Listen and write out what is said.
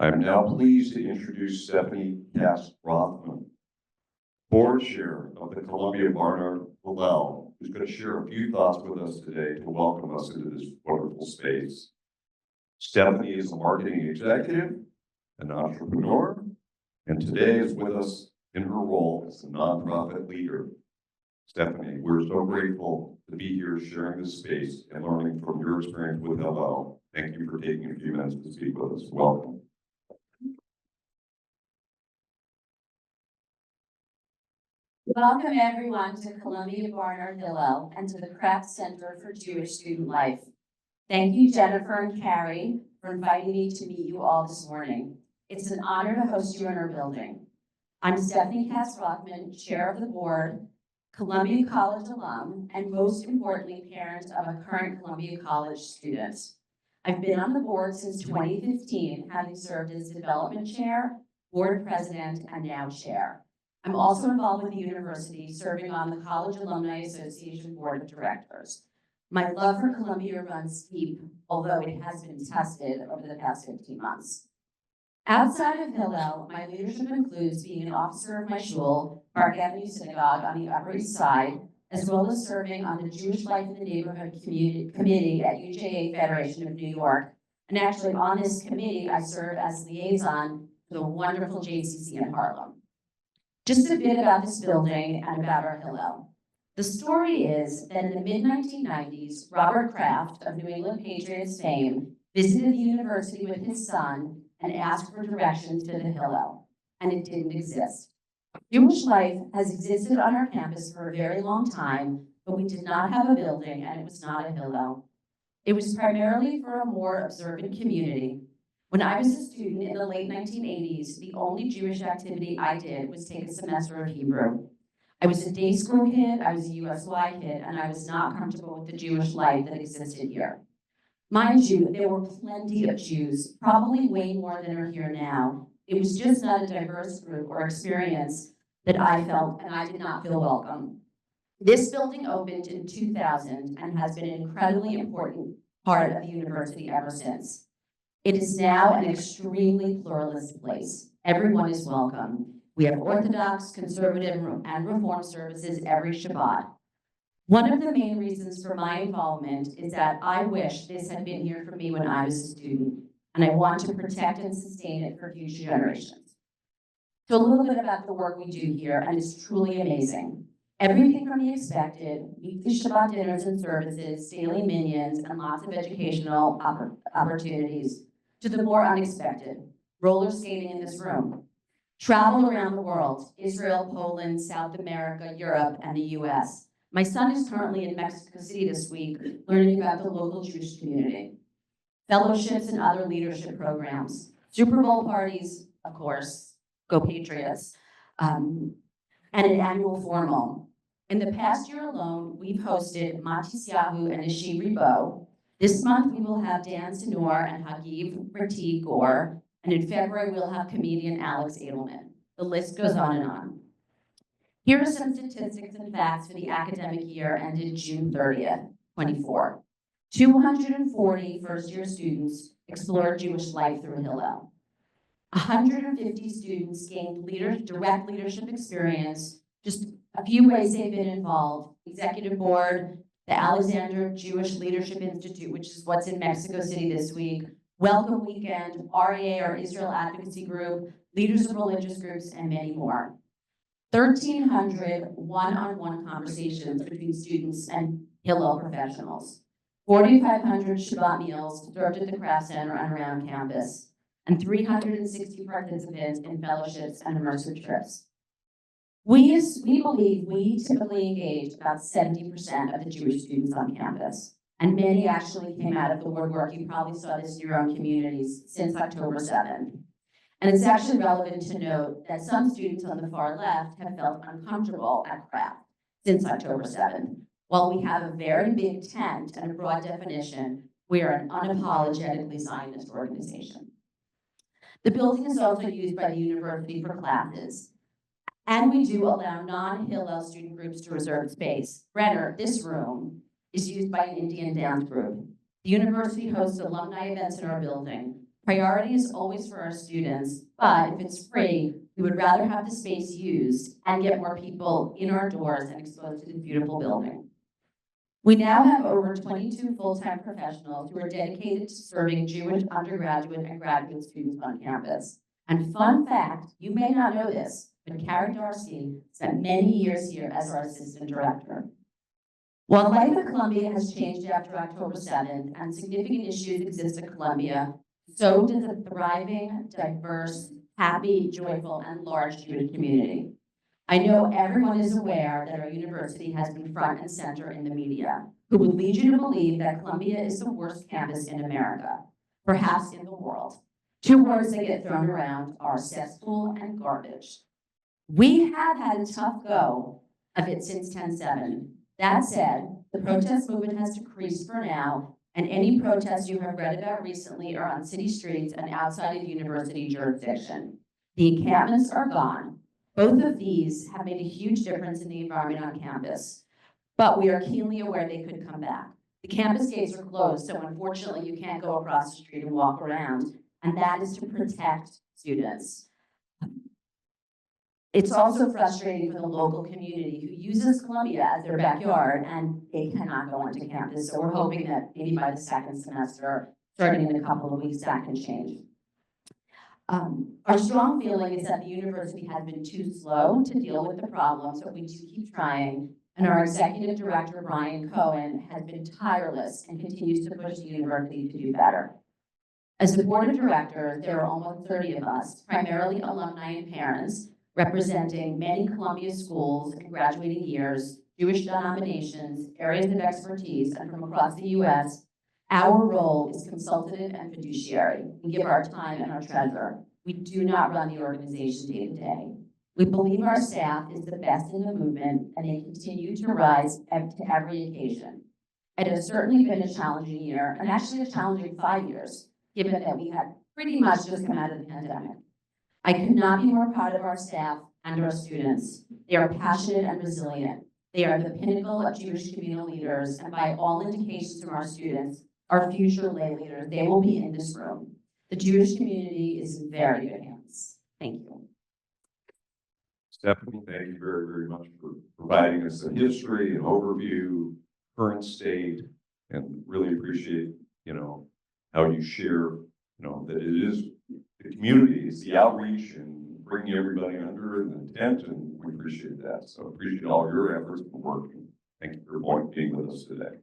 I am now pleased to introduce Stefanie Katz Rothman, board chair of the Columbia Barnard Hillel, who's going to share a few thoughts with us today to welcome us into this wonderful space. Stefanie is a marketing executive, an entrepreneur, and today is with us in her role as a nonprofit leader. Stefanie, we're so grateful to be here sharing this space and learning from your experience with Hillel. Thank you for taking a few minutes to speak with us. Welcome. Welcome everyone to Columbia Barnard Hillel and to the Kraft Center for Jewish Student Life. Thank you, Jennifer and Carrie, for inviting me to meet you all this morning. It's an honor to host you in our building. I'm Stefanie Katz Rothman, chair of the board, Columbia College alum, and most importantly, parent of a current Columbia College student. I've been on the board since 2015, having served as development chair, board president, and now chair. I'm also involved with the university, serving on the College Alumni Association Board of Directors. My love for Columbia runs deep, although it has been tested over the past 15 months. Outside of Hillel, my leadership includes being an officer of my shul, Park Avenue Synagogue on the Upper East Side, as well as serving on the Jewish Life in the Neighborhood Committee at UJA Federation of New York. And actually on this committee, I serve as liaison for the wonderful JCC in Harlem. Just a bit about this building and about our Hillel. The story is that in the mid-1990s, Robert Kraft of New England Patriots fame visited the university with his son and asked for directions to the Hillel, and it didn't exist. Jewish life has existed on our campus for a very long time, but we did not have a building and it was not a Hillel. It was primarily for a more observant community. When I was a student in the late 1980s, the only Jewish activity I did was take a semester of Hebrew. I was a day school kid, I was a USY kid, and I was not comfortable with the Jewish life that existed here. Mind you, there were plenty of Jews, probably way more than are here now. It was just not a diverse group or experience that I felt, and I did not feel welcome. This building opened in 2000 and has been an incredibly important part of the university ever since. It is now an extremely pluralist place. Everyone is welcome. We have Orthodox, conservative, and Reform services every Shabbat. One of the main reasons for my involvement is that I wish this had been here for me when I was a student, and I want to protect and sustain it for future generations. So a little bit about the work we do here, and it's truly amazing. Everything from the expected, weekly Shabbat dinners and services, daily minions, and lots of educational opportunities, to the more unexpected, roller skating in this room, travel around the world, Israel, Poland, South America, Europe, and the US. My son is currently in Mexico City this week, learning about the local Jewish community, fellowships and other leadership programs, Super Bowl parties, of course, go Patriots, and an annual formal. In the past year alone, we've hosted Matisyahu and Ishi Ribo. This month, we will have Dan Senor and Hagiv Rati Gore, and in February, we'll have comedian Alex Edelman. The list goes on and on. Here are some statistics and facts for the academic year ended June 30th, 24. 240 first-year students explored Jewish life through Hillel. 150 students gained direct leadership experience, just a few ways they've been involved: executive board, the Alexander Jewish Leadership Institute, which is what's in Mexico City this week, Welcome Weekend, REA or Israel Advocacy Group, leaders of religious groups, and many more. 1,300 one-on-one conversations between students and Hillel professionals. 4,500 Shabbat meals served at the Kraft Center and around campus, and 360 participants in fellowships and immersive trips. We believe we typically engage about 70% of the Jewish students on campus, and many actually came out of the woodwork. You probably saw this in your own communities since October 7th. And it's actually relevant to note that some students on the far left have felt uncomfortable at Kraft since October 7th. While we have a very big tent and a broad definition, we are an unapologetically Zionist organization. The building is also used by the university for classes. And we do allow non-Hillel student groups to reserve space. Brenner, this room, is used by an Indian dance group. The university hosts alumni events in our building. Priority is always for our students, but if it's free, we would rather have the space used and get more people in our doors and exposed to this beautiful building. We now have over 22 full-time professionals who are dedicated to serving Jewish undergraduate and graduate students on campus. And fun fact, you may not know this, but Carrie Darcy spent many years here as our assistant director. While life at Columbia has changed after October 7th and significant issues exist at Columbia, so does a thriving, diverse, happy, joyful, and large Jewish community. I know everyone is aware that our university has been front and center in the media, who would lead you to believe that Columbia is the worst campus in America, perhaps in the world. Two words that get thrown around are cesspool and garbage. We have had a tough go of it since 10/7. That said, the protest movement has decreased for now, and any protests you have read about recently are on city streets and outside of university jurisdiction. The encampments are gone. Both of these have made a huge difference in the environment on campus, but we are keenly aware they could come back. The campus gates are closed, so unfortunately you can't go across the street and walk around, and that is to protect students. It's also frustrating for the local community who uses Columbia as their backyard and they cannot go onto campus. So we're hoping that maybe by the second semester, starting in a couple of weeks, that can change. Our strong feeling is that the university has been too slow to deal with the problems, but we do keep trying. And our executive director, Brian Cohen, has been tireless and continues to push the university to do better. As the board of directors, there are almost 30 of us, primarily alumni and parents, representing many Columbia schools and graduating years, Jewish denominations, areas of expertise, and from across the U.S. Our role is consultative and fiduciary. We give our time and our treasure. We do not run the organization day to day. We believe our staff is the best in the movement, and they continue to rise to every occasion. It has certainly been a challenging year, and actually a challenging 5 years, given that we had pretty much just come out of the pandemic. I could not be more proud of our staff and our students. They are passionate and resilient. They are the pinnacle of Jewish communal leaders, and by all indications from our students, our future lay leaders, they will be in this room. The Jewish community is in very good hands. Thank you. Stephanie, thank you very, very much for providing us a history, an overview, current state, and really appreciate, how you share, that it is the community, it's the outreach and bringing everybody under the tent, and we appreciate that. So appreciate all your efforts and work. Thank you for being with us today.